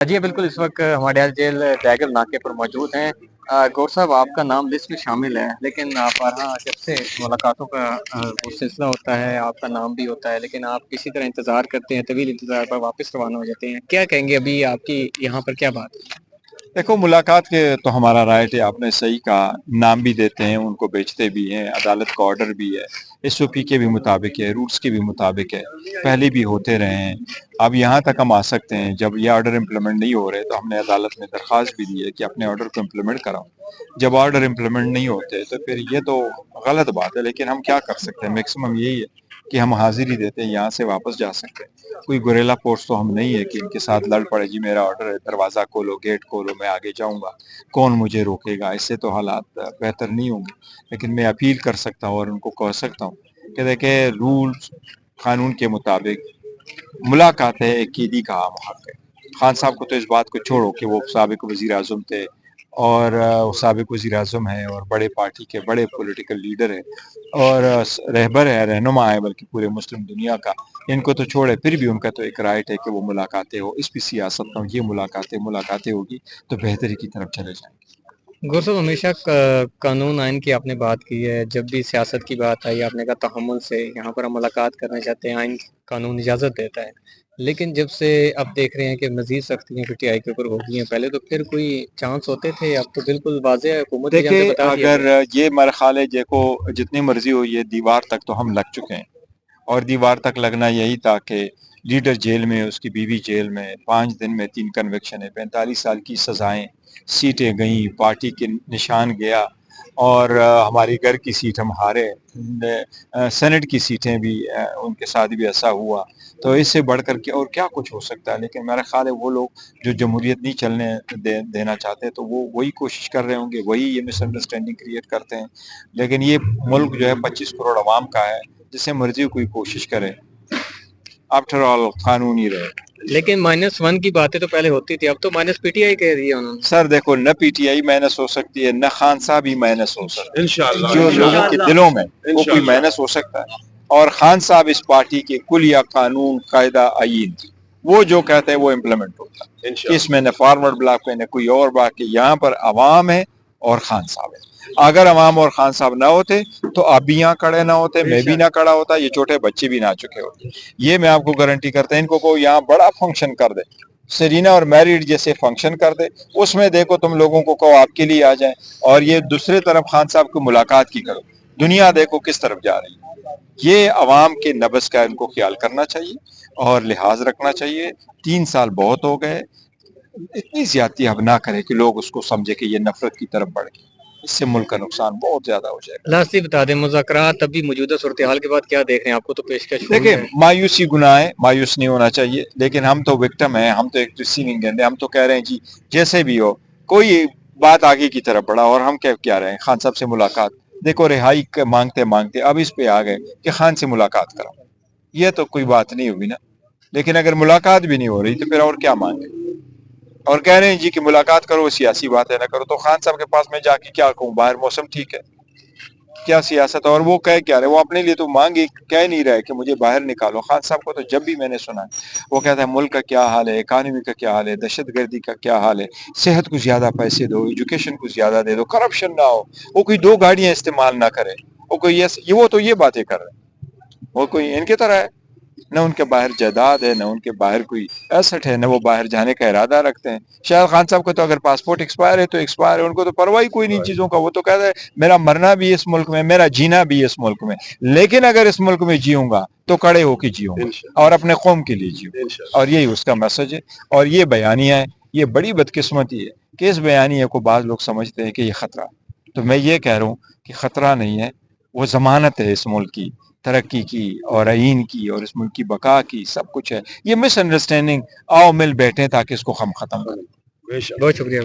جی بالکل، اس وقت ہمارے یہاں جیل ٹائگر ناکے پر موجود ہیں۔ گور صاحب آپ کا نام لسٹ میں شامل ہے، لیکن آپ ہاں جب سے ملاقاتوں کا وہ سلسلہ ہوتا ہے آپ کا نام بھی ہوتا ہے، لیکن آپ کسی طرح انتظار کرتے ہیں، طویل انتظار پر واپس روانہ ہو جاتے ہیں۔ کیا کہیں گے ابھی آپ کی یہاں پر کیا بات ہے؟ دیکھو، ملاقات کے تو ہمارا رائٹ ہے، آپ نے صحیح کہا، نام بھی دیتے ہیں، ان کو بیچتے بھی ہیں، عدالت کا آرڈر بھی ہے، ایس او پی کے بھی مطابق ہے، رولز کے بھی مطابق ہے، پہلے بھی ہوتے رہے ہیں۔ اب یہاں تک ہم آ سکتے ہیں، جب یہ آرڈر امپلیمنٹ نہیں ہو رہے تو ہم نے عدالت میں درخواست بھی دی ہے کہ اپنے آرڈر کو امپلیمنٹ کراؤ۔ جب آرڈر امپلیمنٹ نہیں ہوتے تو پھر یہ تو غلط بات ہے، لیکن ہم کیا کر سکتے ہیں؟ میکسیمم یہی ہے کہ ہم حاضری دیتے ہیں، یہاں سے واپس جا سکتے ہیں۔ کوئی گوریلا فورس تو ہم نہیں ہے کہ ان کے ساتھ لڑ پڑے، جی میرا آرڈر ہے، دروازہ کھولو، گیٹ کھولو، میں آگے جاؤں گا، کون مجھے روکے گا؟ اس سے تو حالات بہتر نہیں ہوں گے۔ لیکن میں اپیل کر سکتا ہوں اور ان کو کہہ سکتا ہوں کہ دیکھیں، رولز قانون کے مطابق ملاقات ہے، ایک قیدی کا عام حق ہے۔ خان صاحب کو تو اس بات کو چھوڑو کہ وہ سابق وزیر اعظم تھے اور سابق وزیر اعظم ہیں اور بڑے پارٹی کے بڑے پولیٹیکل لیڈر ہیں اور رہبر ہے، رہنما ہے بلکہ پورے مسلم دنیا کا، ان کو تو چھوڑے، پھر بھی ان کا تو ایک رائٹ ہے کہ وہ ملاقاتیں ہو۔ اس بھی سیاست میں یہ ملاقاتیں ہوگی تو بہتری کی طرف چلے جائیں گے۔ گور صاحب ہمیشہ قانون آئین کی آپ نے بات کی ہے، جب بھی سیاست کی بات آئی آپ نے کہا تحمل سے یہاں پر ہم ملاقات کرنا چاہتے ہیں، آئین قانون اجازت دیتا ہے، لیکن جب سے اب دیکھ رہے ہیں کہ مزید سختیاں پی ٹی آئی کے اوپر ہو گئی ہیں، پہلے تو پھر کوئی چانس ہوتے تھے، اب تو بالکل واضح ہے، حکومت کی جانب سے دیکھیں، بتا دیا اگر گیا ہے۔ یہ میرا خیال ہے دیکھو، جتنی مرضی ہو، یہ دیوار تک تو ہم لگ چکے ہیں، اور دیوار تک لگنا یہی تھا کہ لیڈر جیل میں، اس کی بیوی جیل میں، 5 دن میں 3 کنوکشن ہے، 45 سال کی سزائیں، سیٹیں گئیں، پارٹی کے نشان گیا، اور ہماری گھر کی سیٹ ہم ہارے، سینٹ کی سیٹیں بھی ان کے ساتھ بھی ایسا ہوا، تو اس سے بڑھ کر کے اور کیا کچھ ہو سکتا ہے؟ لیکن میرا خیال ہے وہ لوگ جو جمہوریت نہیں چلنے دینا چاہتے تو وہ وہی کوشش کر رہے ہوں گے، وہی یہ مس انڈرسٹینڈنگ کریٹ کرتے ہیں۔ لیکن یہ ملک جو ہے 25 کروڑ عوام کا ہے، جسے مرضی کوئی کوشش کرے، آفٹر آل قانونی رہے۔ لیکن -1 کی باتیں تو پہلے ہوتی تھی، اب تو پی ٹی آئی کہہ رہی ہے انہوں نے۔ سر دیکھو، نہ پی ٹی آئی مائنس ہو سکتی ہے، نہ خان صاحب ہی مائنس ہو سکتے ہیں، جو لوگوں کے دلوں میں وہ کوئی مائنس ہو سکتا ہے، اور خان صاحب اس پارٹی کے کلیہ قانون، قاعدہ، آئین، وہ جو کہتے ہیں وہ امپلیمنٹ ہوتا ہے۔ اس میں نہ فارورڈ بلاک ہے، نہ کوئی اور بلاک ہے، یہاں پر عوام ہے اور خان صاحب ہے۔ اگر عوام اور خان صاحب نہ ہوتے تو آپ بھی یہاں کھڑے نہ ہوتے، میں بھی نہ کھڑا ہوتا، یہ چھوٹے بچے بھی نہ چکے ہوتے۔ یہ میں آپ کو گارنٹی کرتا ہوں، ان کو یہاں بڑا فنکشن کر دے، سرینا اور میریڈ جیسے فنکشن کر دے، اس میں دیکھو تم لوگوں کو کہو آپ کے لیے آ جائیں، اور یہ دوسرے طرف خان صاحب کو ملاقات کی کرو، دنیا دیکھو کس طرف جا رہی ہے۔ یہ عوام کے نبض کا ان کو خیال کرنا چاہیے اور لحاظ رکھنا چاہیے۔ 3 سال بہت ہو گئے، اتنی زیادتی اب نہ کرے کہ لوگ اس کو سمجھے کہ یہ نفرت کی طرف بڑھ گئی، اس سے ملک کا نقصان بہت زیادہ ہو جائے گا۔ لاسٹلی بتا دیں، مذاکرات ابھی موجودہ صورتحال کے بعد کیا دیکھ رہے ہیں؟ آپ کو تو پیشکش ہوئی دیکھیں، ہے۔ مایوسی گناہ ہے، مایوس نہیں ہونا چاہیے، لیکن ہم تو وکٹم ہیں، ہم تو ایک ریسیونگ اینڈ ہیں، ہم تو کہہ رہے ہیں جی جیسے بھی ہو، کوئی بات آگے کی طرف بڑھا، اور ہم کیا رہے ہیں؟ خان صاحب سے ملاقات، دیکھو رہائی مانگتے مانگتے اب اس پہ آ گئے کہ خان سے ملاقات کرو، یہ تو کوئی بات نہیں ہوئی نا۔ لیکن اگر ملاقات بھی نہیں ہو رہی تو پھر اور کیا مانگے؟ اور کہہ رہے ہیں جی کہ ملاقات کرو، سیاسی باتیں نہ کرو، تو خان صاحب کے پاس میں جا کے کیا کہوں؟ باہر موسم ٹھیک ہے، کیا سیاست؟ اور وہ کہہ کیا رہے؟ وہ اپنے لیے تو مانگی کہہ نہیں رہے کہ مجھے باہر نکالو۔ خان صاحب کو تو جب بھی میں نے سنا وہ کہتا ہے ملک کا کیا حال ہے، اکانومی کا کیا حال ہے، دہشت گردی کا کیا حال ہے، صحت کو زیادہ پیسے دو، ایجوکیشن کو زیادہ دے دو، کرپشن نہ ہو، وہ کوئی 2 گاڑیاں استعمال نہ کرے، وہ کوئی وہ تو یہ باتیں کر رہے ہیں، وہ کوئی ان کی طرح ہے، نہ ان کے باہر جائیداد ہے، نہ ان کے باہر کوئی ایسٹ ہے، نہ وہ باہر جانے کا ارادہ رکھتے ہیں۔ شاید خان صاحب کو تو اگر پاسپورٹ ایکسپائر ہے تو ایکسپائر ہے، ان کو تو پرواہ کوئی نہیں چیزوں کا، وہ تو کہتا ہے میرا مرنا بھی اس ملک میں، میرا جینا بھی اس ملک میں، لیکن اگر اس ملک میں جیوں گا تو کڑے ہو کے جیوں گا اور اپنے قوم کے لیے جیوں گا، اور یہی اس کا میسج ہے۔ اور یہ بیانیہ ہے، یہ بڑی بدقسمتی ہے کہ اس بیانیہ کو بعض لوگ سمجھتے ہیں کہ یہ خطرہ، تو میں یہ کہہ رہا ہوں کہ خطرہ نہیں ہے، وہ ضمانت ہے اس ملک کی ترقی کی اور آئین کی اور اس ملک کی بقا کی، سب کچھ ہے۔ یہ مس انڈرسٹینڈنگ، آؤ مل بیٹھیں تاکہ اس کو ہم ختم کریں۔ بہت شکریہ۔